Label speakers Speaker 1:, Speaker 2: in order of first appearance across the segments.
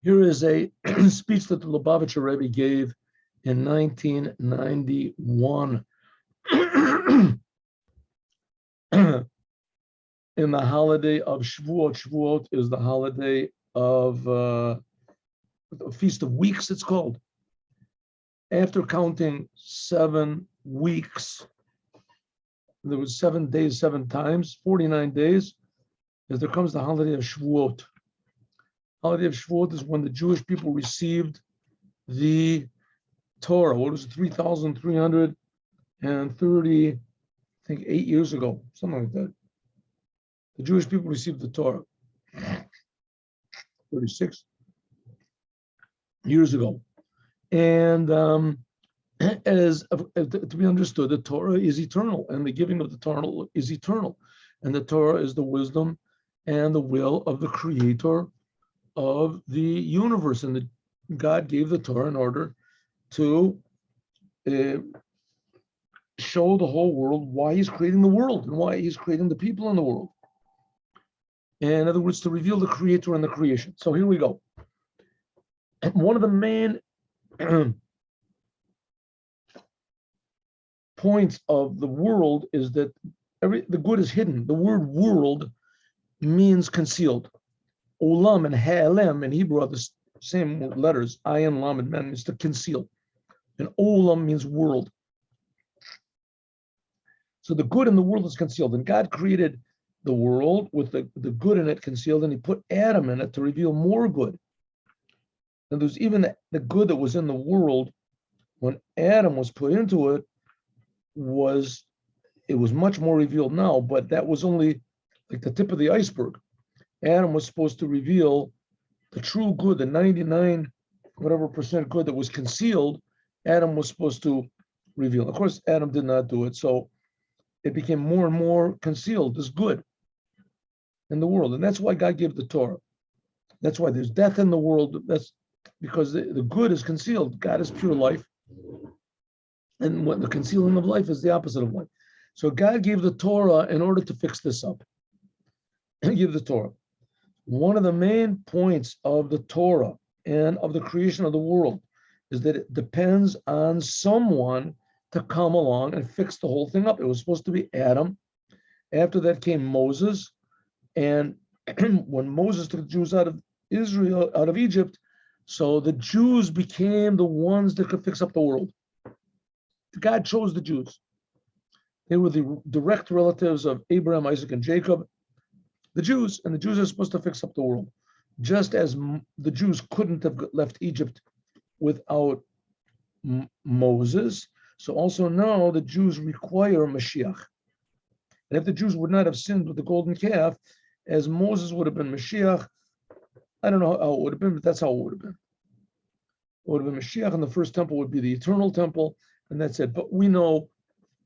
Speaker 1: Here is a speech that the Lubavitcher Rebbe gave in 1991 in the holiday of Shavuot. Shavuot is the holiday of the Feast of Weeks, it's called. After counting 7 weeks, there was 7 days, 7 times, 49 days, as there comes the holiday of Shavuot. Holiday of Shavuot is when the Jewish people received the Torah. What was it, 3,330, I think 8 years ago, something like that. The Jewish people received the Torah 36 years ago. And as to be understood, the Torah is eternal, and the giving of the Torah is eternal. And the Torah is the wisdom and the will of the creator of the universe. And God gave the Torah in order to show the whole world why he's creating the world and why he's creating the people in the world. In other words, to reveal the creator and the creation. So here we go. One of the main points of the world is that the good is hidden. The word world means concealed. Olam and ha'elem in Hebrew are the same letters. Ayin, lam, and mem means to conceal. And olam means world. So the good in the world is concealed. And God created the world with the good in it concealed, and he put Adam in it to reveal more good. And there's even the good that was in the world when Adam was put into it was much more revealed now, but that was only like the tip of the iceberg. Adam was supposed to reveal the true good, the 99% good that was concealed. Adam was supposed to reveal. Of course, Adam did not do it, so it became more and more concealed, this good in the world. And that's why God gave the Torah. That's why there's death in the world. That's because the good is concealed. God is pure life. And what the concealing of life is the opposite of life. So God gave the Torah in order to fix this up. He gave the Torah. One of the main points of the Torah and of the creation of the world is that it depends on someone to come along and fix the whole thing up. It was supposed to be Adam. After that came Moses. And when Moses took the Jews out of Israel, out of Egypt, so the Jews became the ones that could fix up the world. God chose the Jews. They were the direct relatives of Abraham, Isaac, and Jacob, the Jews, and the Jews are supposed to fix up the world. Just as the Jews couldn't have left Egypt without Moses, so also now the Jews require Moshiach. And if the Jews would not have sinned with the golden calf, as Moses would have been Moshiach, I don't know how it would have been, but that's how it would have been. It would have been Moshiach, and the first temple would be the eternal temple, and that's it. But we know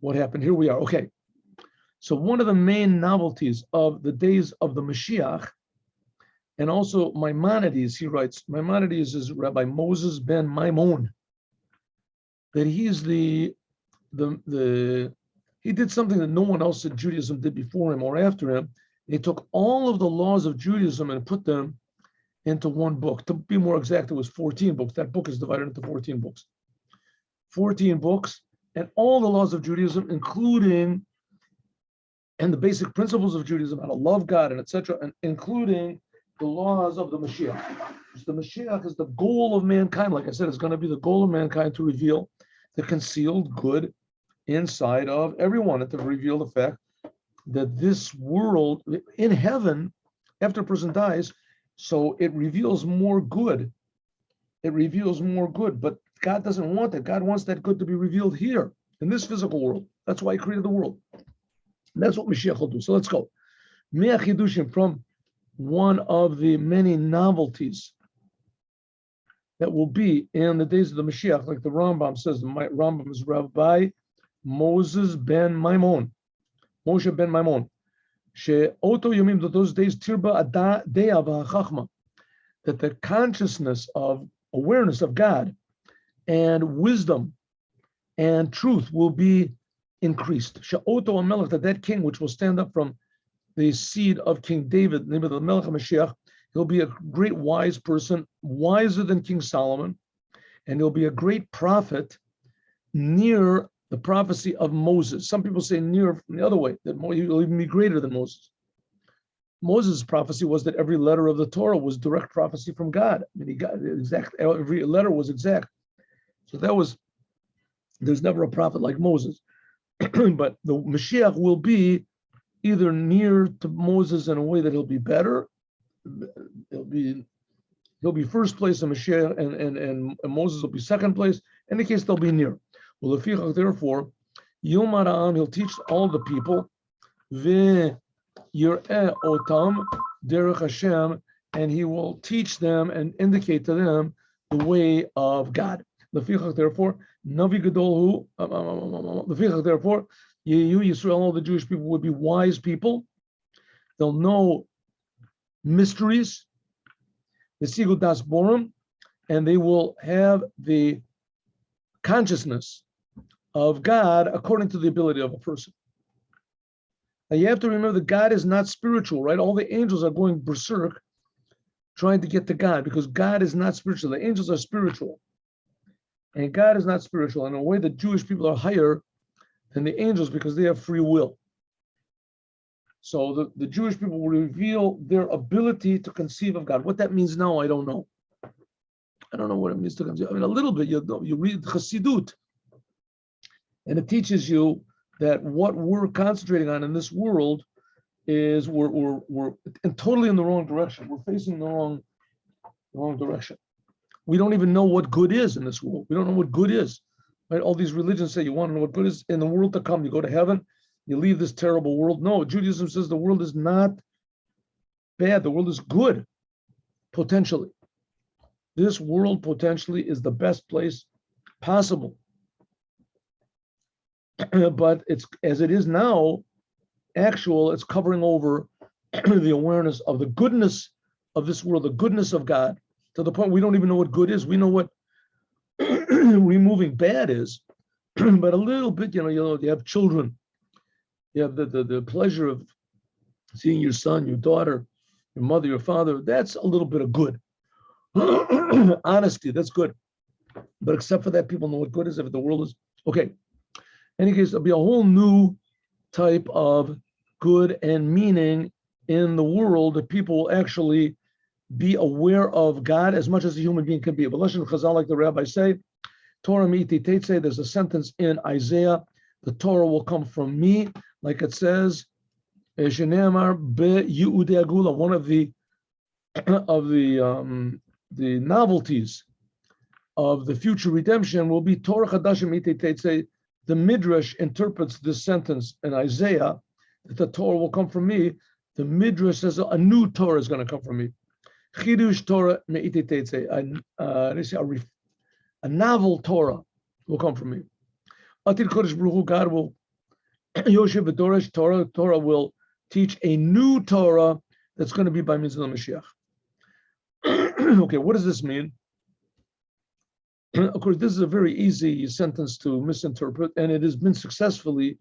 Speaker 1: what happened. Here we are. Okay. So one of the main novelties of the days of the Mashiach, and also Maimonides, he writes, Maimonides is Rabbi Moses ben Maimon, that he's he did something that no one else in Judaism did before him or after him. He took all of the laws of Judaism and put them into one book. To be more exact, it was 14 books. That book is divided into 14 books. 14 books, and all the laws of Judaism, including and the basic principles of Judaism, how to love God and etc., and including the laws of the Mashiach. The Mashiach is the goal of mankind. Like I said, it's going to be the goal of mankind to reveal the concealed good inside of everyone, and to reveal the fact that this world in heaven, after a person dies, so it reveals more good. It reveals more good, but God doesn't want that. God wants that good to be revealed here in this physical world. That's why he created the world. And that's what Mashiach will do. So let's go. From one of the many novelties that will be in the days of the Mashiach, like the Rambam says, the Rambam is Rabbi Moses ben Maimon, Moshe ben Maimon. She'oto yomim, that those days, tirba adea v'hachachma, that the consciousness of awareness of God and wisdom and truth will be increased. She'oto HaMelech, that king which will stand up from the seed of King David, the name of the Melech HaMashiach, He'll be a great wise person, wiser than King Solomon, and he'll be a great prophet near the prophecy of Moses. Some people say near from the other way, that he'll even be greater than Moses. Moses' prophecy was that every letter of the Torah was direct prophecy from God. I mean, he got exact, every letter was exact. So there's never a prophet like Moses. But the Mashiach will be either near to Moses in a way that he'll be better. He'll be first place in Mashiach, and Moses will be second place. In any case, they'll be near. Well, therefore, he'll teach all the people, otam derech Hashem, and he will teach them and indicate to them the way of God. Therefore, Navi Gadolhu, therefore, Yisrael, all the Jewish people would be wise people. They'll know mysteries, the Sigu Das Borim, and they will have the consciousness of God according to the ability of a person. Now you have to remember that God is not spiritual, right? All the angels are going berserk trying to get to God because God is not spiritual. The angels are spiritual. And God is not spiritual. In a way, the Jewish people are higher than the angels because they have free will. So the Jewish people will reveal their ability to conceive of God. What that means now, I don't know. I don't know what it means to conceive. I mean, a little bit, you read Chassidut, and it teaches you that what we're concentrating on in this world is we're totally in the wrong direction. We're facing the wrong direction. We don't even know what good is in this world. We don't know what good is. Right? All these religions say you want to know what good is in the world to come. You go to heaven, you leave this terrible world. No, Judaism says the world is not bad. The world is good, potentially. This world potentially is the best place possible. But it's as it is now, it's covering over the awareness of the goodness of this world, the goodness of God, to the point we don't even know what good is. We know what removing bad is, but a little bit, you have children, you have the pleasure of seeing your son, your daughter, your mother, your father. That's a little bit of good. Honesty, that's good. But except for that, people know what good is. If the world is okay. In any case, there'll be a whole new type of good and meaning in the world that people will actually be aware of God as much as a human being can be. But Lashon Chazal, like the rabbis say, Torah mi'iti tetzei, there's a sentence in Isaiah, the Torah will come from me, like it says, Shene'amar be'yudei agula, one of the novelties of the future redemption will be Torah chadashim mi'iti tetzei. The Midrash interprets this sentence in Isaiah that the Torah will come from me. The Midrash says a new Torah is going to come from me. Chidush Torah me'iti tetzei, a novel Torah will come from me. Atil Kodesh Baruch Hu, God will Yoshev v'Doresh Torah will teach a new Torah that's going to be by means of the Mashiach. Okay, what does this mean? Of course, this is a very easy sentence to misinterpret, and it has been successfully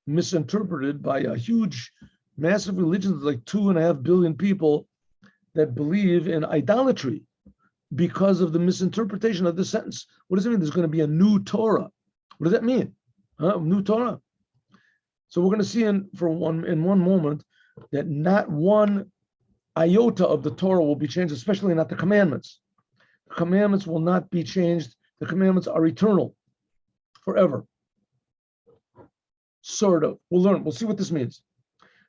Speaker 1: misinterpreted by a huge, massive religion, like 2.5 billion people that believe in idolatry because of the misinterpretation of this sentence. What does it mean? There's going to be a new Torah. What does that mean? New Torah. So we're going to see in one moment that not one iota of the Torah will be changed, especially not the commandments. The commandments will not be changed. The commandments are eternal, forever. Sort of. We'll learn. We'll see what this means.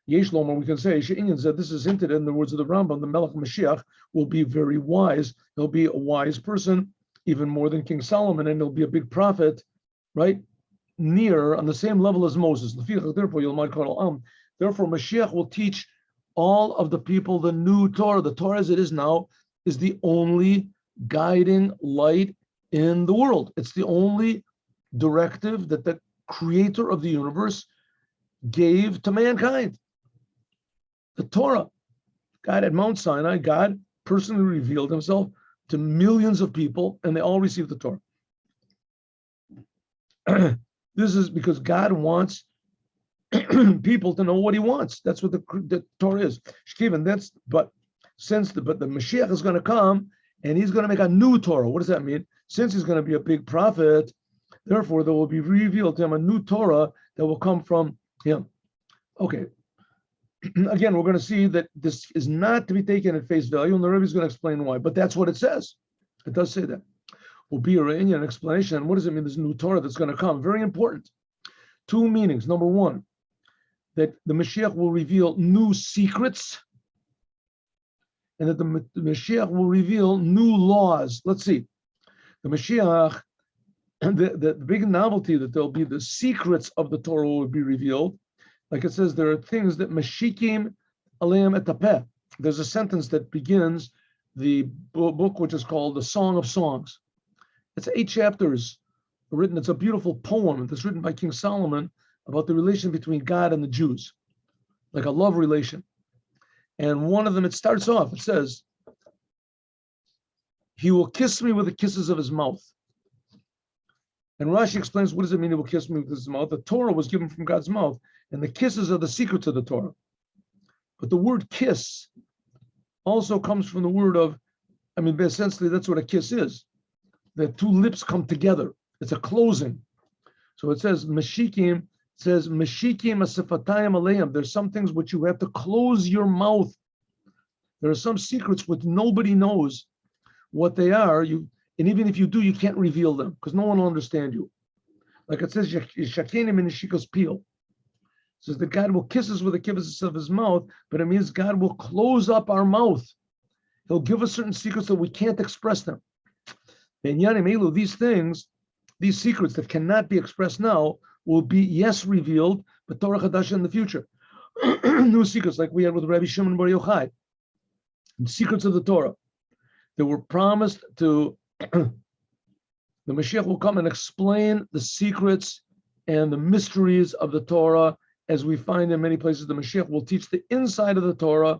Speaker 1: Yesh Lomer, we can say, She'inyan said, this is hinted in the words of the Rambam, the Melech Mashiach will be very wise. He'll be a wise person, even more than King Solomon, and he'll be a big prophet, right? Near, on the same level as Moses. Therefore, Mashiach will teach all of the people the new Torah. The Torah as it is now is the only guiding light in the world. It's the only directive that the creator of the universe gave to mankind. The Torah. God at Mount Sinai, God personally revealed himself to millions of people, and they all received the Torah. This is because God wants people to know what he wants. That's what the Torah is. But but the Mashiach is going to come and he's going to make a new Torah. What does that mean? Since he's going to be a big prophet, therefore there will be revealed to him a new Torah that will come from him. Okay. Again, we're going to see that this is not to be taken at face value, and the Rebbe is going to explain why. But that's what it says. It does say that. Will be an explanation. What does it mean? This new Torah that's going to come. Very important. Two meanings. Number one, that the Mashiach will reveal new secrets, and that the Mashiach will reveal new laws. Let's see. The Mashiach, the big novelty that there'll be the secrets of the Torah will be revealed. Like it says, there are things that Mashikim Aleim Etapeh. There's a sentence that begins the book, which is called the Song of Songs. It's 8 chapters written. It's a beautiful poem that's written by King Solomon about the relation between God and the Jews, like a love relation. And one of them, it starts off, it says, he will kiss me with the kisses of his mouth. And Rashi explains, what does it mean he will kiss me with his mouth? The Torah was given from God's mouth, and the kisses are the secrets of the Torah. But the word kiss also comes from the word of, essentially that's what a kiss is. The two lips come together. It's a closing. So it says, Mashikim, asifatayim aleim. There's some things which you have to close your mouth. There are some secrets which nobody knows what they are. And even if you do, you can't reveal them because no one will understand you. Like it says, Shakenim in Nishika's peel. It says that God will kiss us with the kisses of his mouth, but it means God will close up our mouth. He'll give us certain secrets that we can't express them. These things, these secrets that cannot be expressed now, will be, yes, revealed, but Torah Chadasha in the future. New secrets like we had with Rabbi Shimon Bar Yochai. Secrets of the Torah that were promised to the Mashiach will come and explain the secrets and the mysteries of the Torah as we find in many places. The Mashiach will teach the inside of the Torah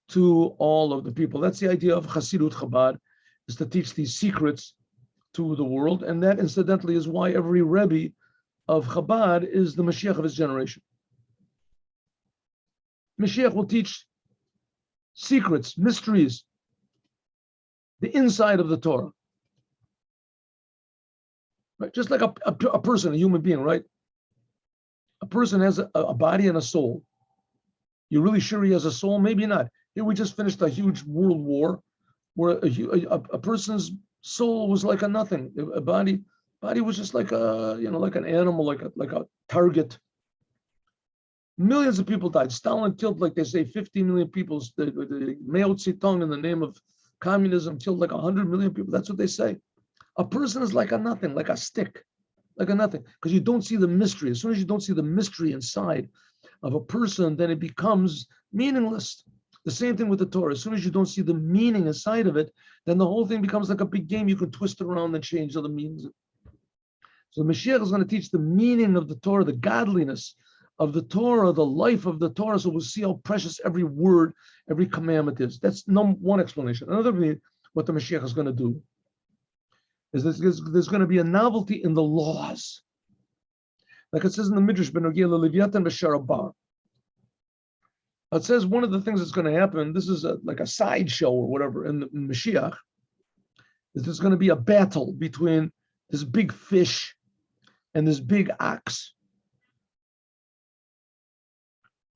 Speaker 1: to all of the people. That's the idea of Hasidut Chabad, is to teach these secrets to the world. And that, incidentally, is why every Rebbe of Chabad is the Mashiach of his generation. Mashiach will teach secrets, mysteries, the inside of the Torah. Right? Just like a person, a human being, right? A person has a body and a soul. You're really sure he has a soul? Maybe not. Here we just finished a huge world war where a person's soul was like a nothing. A body was just like like an animal, like a target. Millions of people died. Stalin killed, like they say, 50 million people. The Mao Zedong, in the name of communism, killed like 100 million people. That's what they say. A person is like a nothing, like a stick, like a nothing, because you don't see the mystery. As soon as you don't see the mystery inside of a person, then it becomes meaningless. The same thing with the Torah. As soon as you don't see the meaning inside of it, then the whole thing becomes like a big game. You can twist it around and change other meanings. So the Mashiach is going to teach the meaning of the Torah, the godliness of the Torah, the life of the Torah. So we'll see how precious every word, every commandment is. That's one explanation. Another thing, what the Mashiach is going to do is there's going to be a novelty in the laws. Like it says in the Midrash, it says one of the things that's going to happen, this is like a sideshow or whatever in Mashiach, is there's going to be a battle between this big fish and this big ox.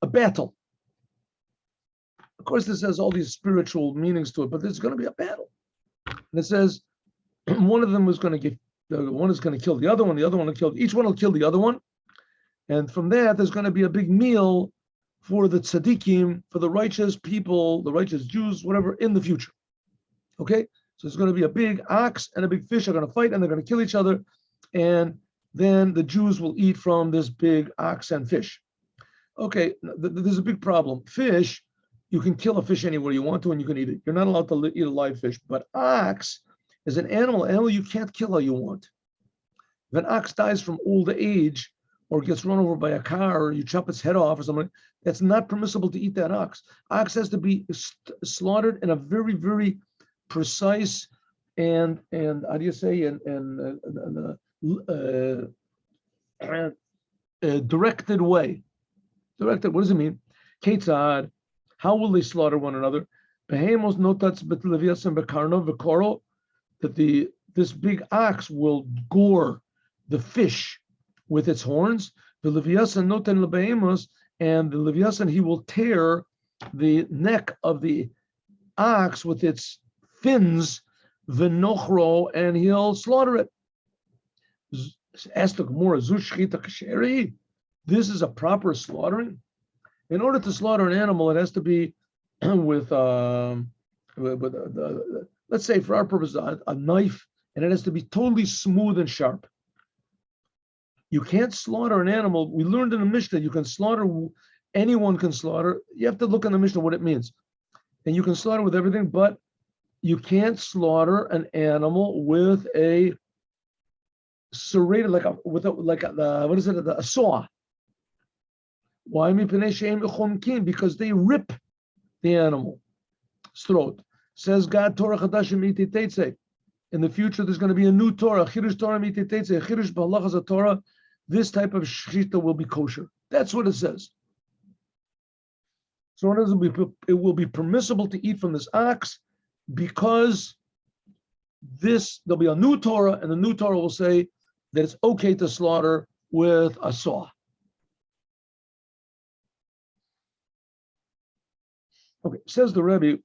Speaker 1: A battle. Of course, this has all these spiritual meanings to it, but there's going to be a battle. And it says one of them is going to get, one is going to kill the other one will kill, each one will kill the other one. And from that, there's going to be a big meal for the tzaddikim, for the righteous people, the righteous Jews, whatever, in the future. Okay? So it's going to be a big ox and a big fish are going to fight and they're going to kill each other. And then the Jews will eat from this big ox and fish. Okay, there's a big problem. Fish, you can kill a fish anywhere you want to and you can eat it. You're not allowed to eat a live fish. But ox is an animal you can't kill how you want. If an ox dies from old age or gets run over by a car or you chop its head off or something, that's not permissible to eat that ox. Ox has to be slaughtered in a very, very precise and how do you say, directed way. Directed, what does it mean? Ketzad, how will they slaughter one another? Behemos notats betleviasan bekarno v'koro, that this big ox will gore the fish with its horns. The leviasan noten lebehemos, and the leviasan, he will tear the neck of the ox with its fins, v'nochro, and he'll slaughter it. Ask the Gemara, this is a proper slaughtering? In order to slaughter an animal, it has to be with let's say for our purposes, a knife, and it has to be totally smooth and sharp. You can't slaughter an animal. We learned in the Mishnah, you can slaughter, anyone can slaughter. You have to look in the Mishnah what it means. And you can slaughter with everything, but you can't slaughter an animal with a serrated, a saw. Why? Because they rip the animal's throat. Says God, Torah Chadashim Iti Teitze. In the future, there's going to be a new Torah. Chirush Torah Iti Teitze. Chirush B'halachas a Torah. This type of shechita will be kosher. That's what it says. So it will be permissible to eat from this ox because there'll be a new Torah, and the new Torah will say that it's okay to slaughter with a saw. Okay, says the Rebbe,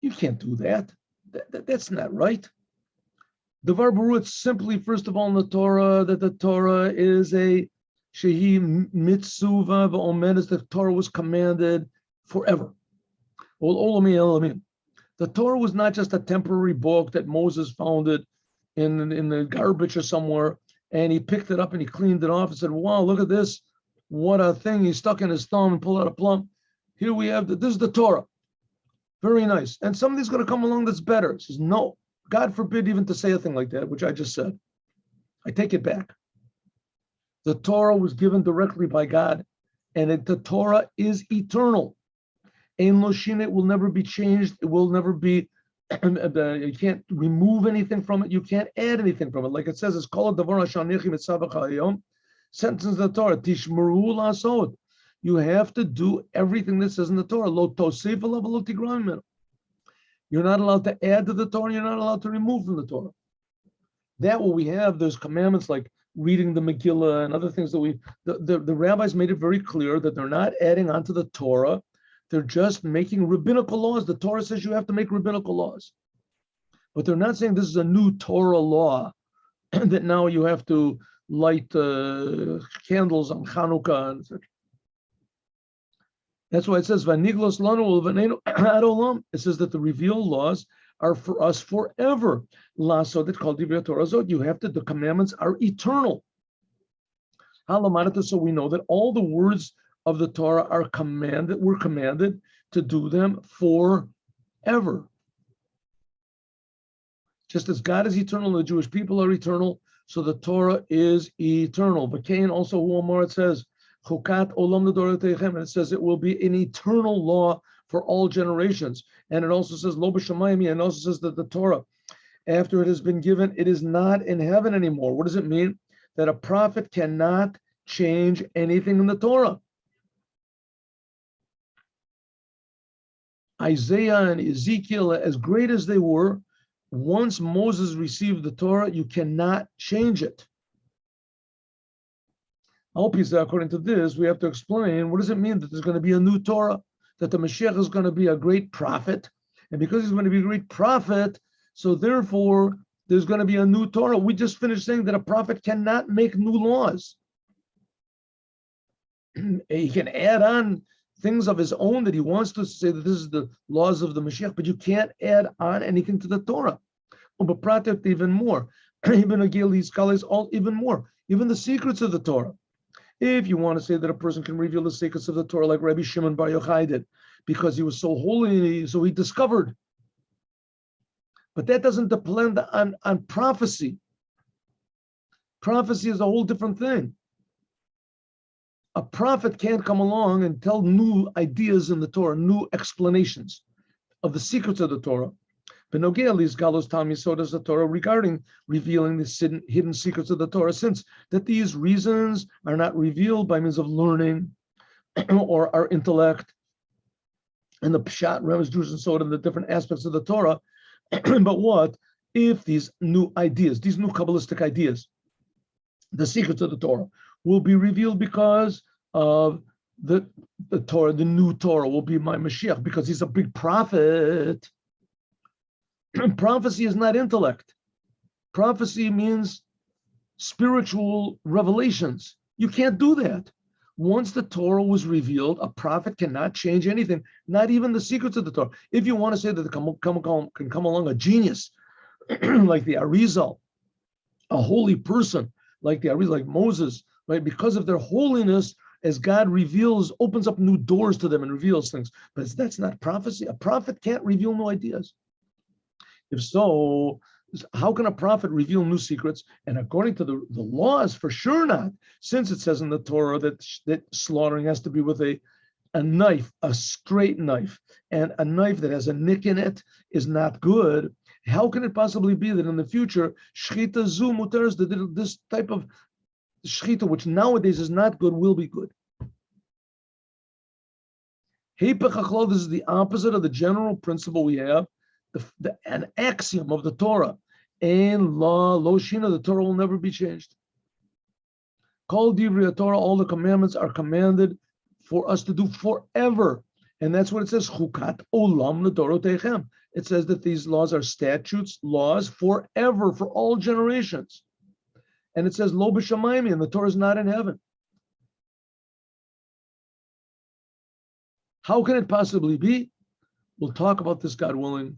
Speaker 1: you can't do that. That's not right. Dvar Baruch, it's simply, first of all, in the Torah, that the Torah is a shehi mitzuva v'omedes, the Torah was commanded forever. The Torah was not just a temporary book that Moses found it in the garbage or somewhere, and he picked it up and he cleaned it off and said, wow, look at this. What a thing. He stuck in his thumb and pulled out a plum. Here we have, this is the Torah. Very nice. And somebody's going to come along that's better. He says, no, God forbid even to say a thing like that, which I just said. I take it back. The Torah was given directly by God, and the Torah is eternal. Ein lo shine, it will never be changed. It will never be, you can't remove anything from it. You can't add anything from it. Like it says, it's called Dvar Hashanichi Mitzavach Hayom. Sentence of the Torah, Tishmeru Lasod. You have to do everything that says in the Torah. Lo tosef lo tigram min. You're not allowed to add to the Torah. You're not allowed to remove from the Torah. That what we have, there's commandments like reading the Megillah and other things that the rabbis made it very clear that they're not adding onto the Torah. They're just making rabbinical laws. The Torah says you have to make rabbinical laws. But they're not saying this is a new Torah law that now you have to light candles on Chanukah and such. That's why it says, "Vaniglos lanu v'neinu ad olam." It says that the revealed laws are for us forever. So that called Dvar Torah Zot. You have to. The commandments are eternal. So we know that all the words of the Torah are commanded. We're commanded to do them forever. Just as God is eternal, the Jewish people are eternal. So the Torah is eternal. But Cain also, Omar, it says, Chukat olam l'doratechem, and it says it will be an eternal law for all generations. And it also says lo b'shamayim, and it also says that the Torah, after it has been given, it is not in heaven anymore. What does it mean? That a prophet cannot change anything in the Torah. Isaiah and Ezekiel, as great as they were, once Moses received the Torah, you cannot change it. According to this, we have to explain, what does it mean that there's going to be a new Torah, that the Moshiach is going to be a great prophet, and because he's going to be a great prophet, so therefore there's going to be a new Torah. We just finished saying that a prophet cannot make new laws. He can add on things of his own that he wants to say that this is the laws of the Moshiach, but you can't add on anything to the Torah. But even more, even scholars all even more, even the secrets of the Torah. If you want to say that a person can reveal the secrets of the Torah like Rabbi Shimon Bar Yochai did, because he was so holy, so he discovered. But that doesn't depend on prophecy. Prophecy is a whole different thing. A prophet can't come along and tell new ideas in the Torah, new explanations of the secrets of the Torah. So does the Torah regarding revealing the hidden secrets of the Torah, since that these reasons are not revealed by means of learning or our intellect, and the Pshat, Rambam's Jews, and so on, and the different aspects of the Torah. But what if these new ideas, these new Kabbalistic ideas, the secrets of the Torah, will be revealed because of the Torah, the new Torah will be my Moshiach, because he's a big prophet. Prophecy is not intellect. Prophecy means spiritual revelations. You can't do that. Once the Torah was revealed, a prophet cannot change anything, not even the secrets of the Torah. If you want to say that can come along a genius like the Arizal, a holy person like the Arizal, like Moses, right? Because of their holiness, as God reveals, opens up new doors to them and reveals things. But that's not prophecy. A prophet can't reveal new ideas. If so, how can a prophet reveal new secrets? And according to the laws, for sure not, since it says in the Torah that slaughtering has to be with a knife, a straight knife, and a knife that has a nick in it is not good. How can it possibly be that in the future, shchita zu mutar, this type of shchita, which nowadays is not good, will be good? This is the opposite of the general principle we have, an axiom of the Torah. And law, lo shina, the Torah will never be changed. Kol divrei Torah, all the commandments are commanded for us to do forever. And that's what it says, chukat olam l'dorotechem. It says that these laws are statutes, laws forever, for all generations. And it says, lo b'shamayim, and the Torah is not in heaven. How can it possibly be? We'll talk about this, God willing,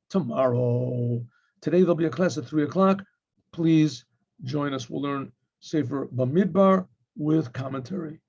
Speaker 1: tomorrow. Today there'll be a class at 3:00. Please join us. We'll learn Sefer Bamidbar with commentary.